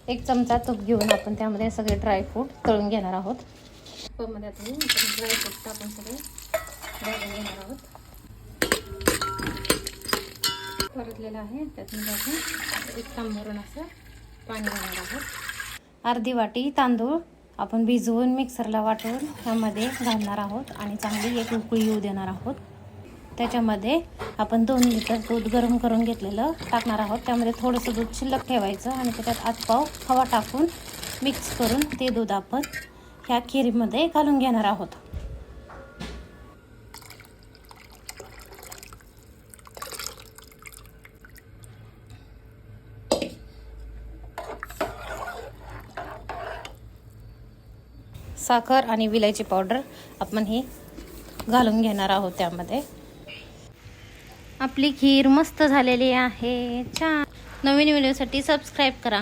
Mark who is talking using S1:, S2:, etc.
S1: 1 चमचा तूप घेऊन आपण त्यामध्ये सगळे ड्रायफ्रूट तळून घेणार आहोत. तुपामध्ये आता आपण ड्रायफ्रूट टाकून सगळे भाजून घेणार आहोत. परतलेलं आहे त्यातमध्ये आपण 1 तांब भरून असं पाणी घालणार आहोत. अर्धी वाटी तांदूळ आपण भिजवून मिक्सरला वाटून त्यामध्ये घालणार आहोत आणि चांगली एक उकळी येऊ देणार आहोत. त्याच्यामध्ये आपण 2 लिटर दूध गरम करून घेतलेलं टाकणार आहोत. त्यामध्ये थोडंसं दूध शिल्लक ठेवायचं आणि त्याच्यात आतपाव हवा टाकून मिक्स करून ते दूध आपण ह्या खिरीमध्ये घालून घेणार आहोत. साखर आणि विलायची पावडर आपण ही घालून घेणार आहोत त्यामध्ये. आपली खीर मस्त झालेली आहे. छान. नवीन व्हिडिओसाठी सबस्क्राईब करा.